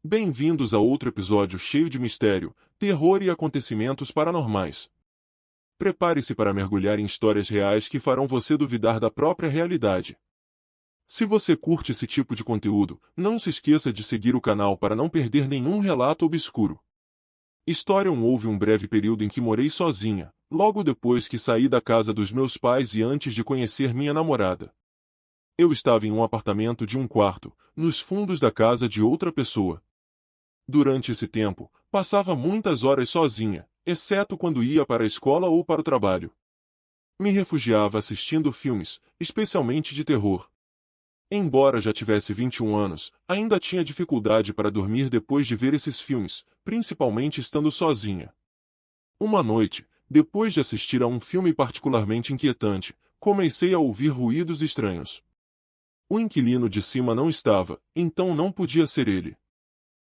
Bem-vindos a outro episódio cheio de mistério, terror e acontecimentos paranormais. Prepare-se para mergulhar em histórias reais que farão você duvidar da própria realidade. Se você curte esse tipo de conteúdo, não se esqueça de seguir o canal para não perder nenhum relato obscuro. História 1. Houve um breve período em que morei sozinha, logo depois que saí da casa dos meus pais e antes de conhecer minha namorada. Eu estava em um apartamento de um quarto, nos fundos da casa de outra pessoa. Durante esse tempo, passava muitas horas sozinha, exceto quando ia para a escola ou para o trabalho. Me refugiava assistindo filmes, especialmente de terror. Embora já tivesse 21 anos, ainda tinha dificuldade para dormir depois de ver esses filmes, principalmente estando sozinha. Uma noite, depois de assistir a um filme particularmente inquietante, comecei a ouvir ruídos estranhos. O inquilino de cima não estava, então não podia ser ele.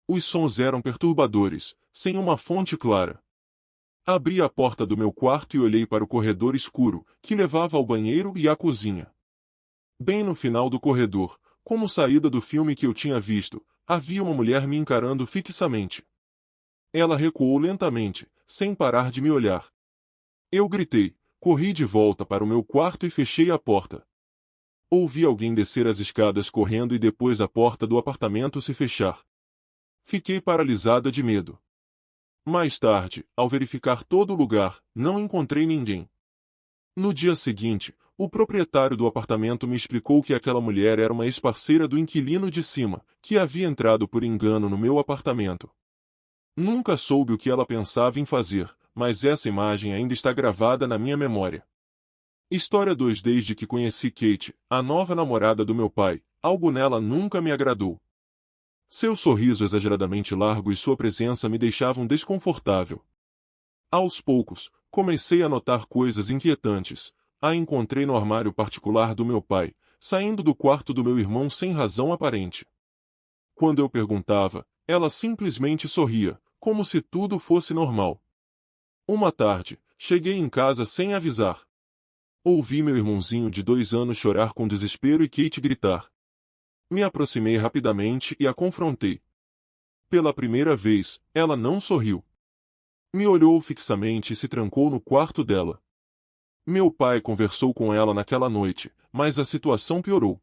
Os sons eram perturbadores, sem uma fonte clara. Abri a porta do meu quarto e olhei para o corredor escuro, que levava ao banheiro e à cozinha. Bem no final do corredor, como saída do filme que eu tinha visto, havia uma mulher me encarando fixamente. Ela recuou lentamente, sem parar de me olhar. Eu gritei, corri de volta para o meu quarto e fechei a porta. Ouvi alguém descer as escadas correndo e depois a porta do apartamento se fechar. Fiquei paralisada de medo. Mais tarde, ao verificar todo o lugar, não encontrei ninguém. No dia seguinte, o proprietário do apartamento me explicou que aquela mulher era uma ex-parceira do inquilino de cima, que havia entrado por engano no meu apartamento. Nunca soube o que ela pensava em fazer, mas essa imagem ainda está gravada na minha memória. História 2. Desde que conheci Kate, a nova namorada do meu pai, algo nela nunca me agradou. Seu sorriso exageradamente largo e sua presença me deixavam desconfortável. Aos poucos, comecei a notar coisas inquietantes. A encontrei no armário particular do meu pai, saindo do quarto do meu irmão sem razão aparente. Quando eu perguntava, ela simplesmente sorria, como se tudo fosse normal. Uma tarde, cheguei em casa sem avisar. Ouvi meu irmãozinho de 2 anos chorar com desespero e Kate gritar. Me aproximei rapidamente e a confrontei. Pela primeira vez, ela não sorriu. Me olhou fixamente e se trancou no quarto dela. Meu pai conversou com ela naquela noite, mas a situação piorou.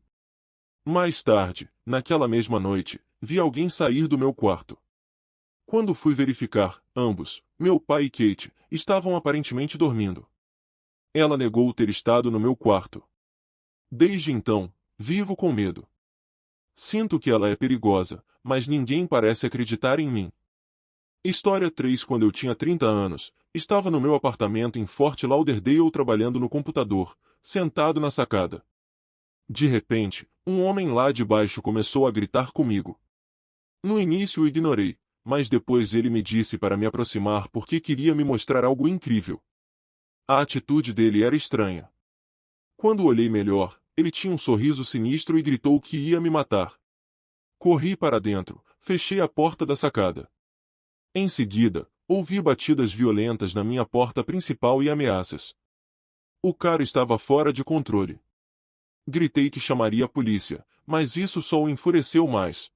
Mais tarde, naquela mesma noite, vi alguém sair do meu quarto. Quando fui verificar, ambos, meu pai e Kate, estavam aparentemente dormindo. Ela negou ter estado no meu quarto. Desde então, vivo com medo. Sinto que ela é perigosa, mas ninguém parece acreditar em mim. História 3. Quando eu tinha 30 anos, estava no meu apartamento em Fort Lauderdale trabalhando no computador, sentado na sacada. De repente, um homem lá de baixo começou a gritar comigo. No início o ignorei, mas depois ele me disse para me aproximar porque queria me mostrar algo incrível. A atitude dele era estranha. Quando olhei melhor, ele tinha um sorriso sinistro e gritou que ia me matar. Corri para dentro, fechei a porta da sacada. Em seguida, ouvi batidas violentas na minha porta principal e ameaças. O cara estava fora de controle. Gritei que chamaria a polícia, mas isso só o enfureceu mais.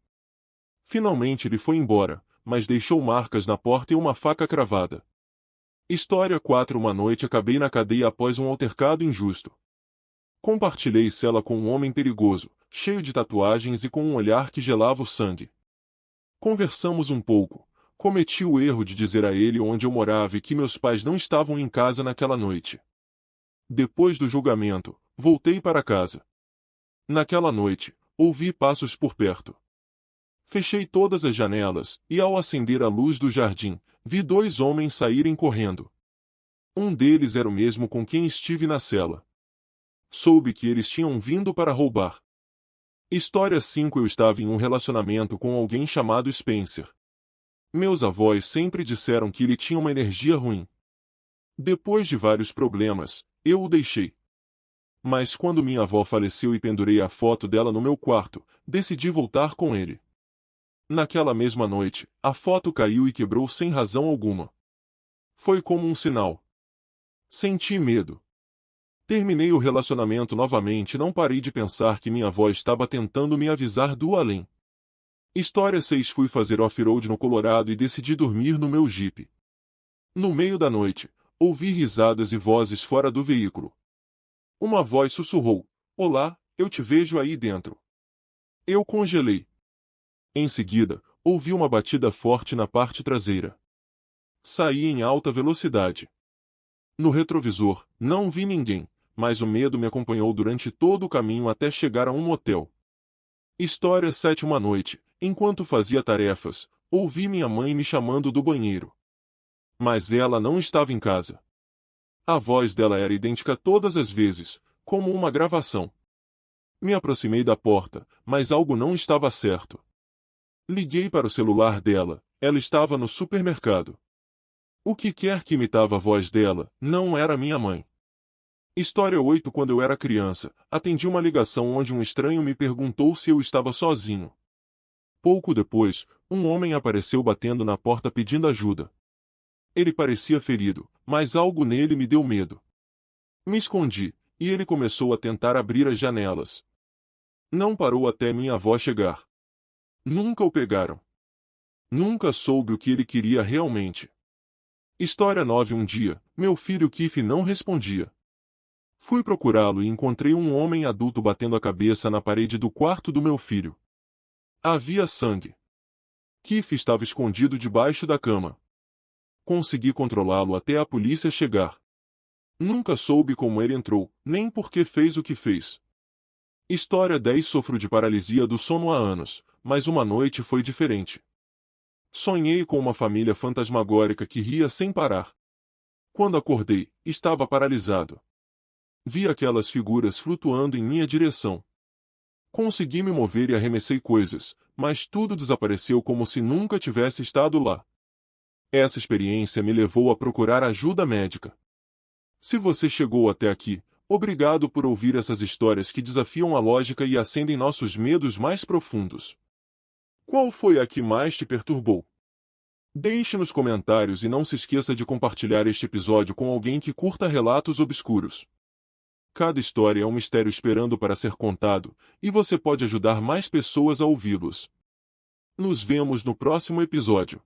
Finalmente ele foi embora, mas deixou marcas na porta e uma faca cravada. História 4. Uma noite acabei na cadeia após um altercado injusto. Compartilhei cela com um homem perigoso, cheio de tatuagens e com um olhar que gelava o sangue. Conversamos um pouco. Cometi o erro de dizer a ele onde eu morava e que meus pais não estavam em casa naquela noite. Depois do julgamento, voltei para casa. Naquela noite, ouvi passos por perto. Fechei todas as janelas, e ao acender a luz do jardim, vi 2 homens saírem correndo. Um deles era o mesmo com quem estive na cela. Soube que eles tinham vindo para roubar. História 5. Eu estava em um relacionamento com alguém chamado Spencer. Meus avós sempre disseram que ele tinha uma energia ruim. Depois de vários problemas, eu o deixei. Mas quando minha avó faleceu e pendurei a foto dela no meu quarto, decidi voltar com ele. Naquela mesma noite, a foto caiu e quebrou sem razão alguma. Foi como um sinal. Senti medo. Terminei o relacionamento novamente e não parei de pensar que minha avó estava tentando me avisar do além. História 6. Fui fazer off-road no Colorado e decidi dormir no meu Jeep. No meio da noite, ouvi risadas e vozes fora do veículo. Uma voz sussurrou: "Olá, eu te vejo aí dentro." Eu congelei. Em seguida, ouvi uma batida forte na parte traseira. Saí em alta velocidade. No retrovisor, não vi ninguém, mas o medo me acompanhou durante todo o caminho até chegar a um motel. História 7. Uma noite, enquanto fazia tarefas, ouvi minha mãe me chamando do banheiro. Mas ela não estava em casa. A voz dela era idêntica todas as vezes, como uma gravação. Me aproximei da porta, mas algo não estava certo. Liguei para o celular dela, ela estava no supermercado. O que quer que imitava a voz dela, não era minha mãe. História 8. Quando eu era criança, atendi uma ligação onde um estranho me perguntou se eu estava sozinho. Pouco depois, um homem apareceu batendo na porta pedindo ajuda. Ele parecia ferido, mas algo nele me deu medo. Me escondi, e ele começou a tentar abrir as janelas. Não parou até minha avó chegar. Nunca o pegaram. Nunca soube o que ele queria realmente. História 9. Um dia, meu filho Keith não respondia. Fui procurá-lo e encontrei um homem adulto batendo a cabeça na parede do quarto do meu filho. Havia sangue. Keith estava escondido debaixo da cama. Consegui controlá-lo até a polícia chegar. Nunca soube como ele entrou, nem por que fez o que fez. História 10. Sofro de paralisia do sono há anos, mas uma noite foi diferente. Sonhei com uma família fantasmagórica que ria sem parar. Quando acordei, estava paralisado. Vi aquelas figuras flutuando em minha direção. Consegui me mover e arremessei coisas, mas tudo desapareceu como se nunca tivesse estado lá. Essa experiência me levou a procurar ajuda médica. Se você chegou até aqui, obrigado por ouvir essas histórias que desafiam a lógica e acendem nossos medos mais profundos. Qual foi a que mais te perturbou? Deixe nos comentários e não se esqueça de compartilhar este episódio com alguém que curta relatos obscuros. Cada história é um mistério esperando para ser contado, e você pode ajudar mais pessoas a ouvi-los. Nos vemos no próximo episódio.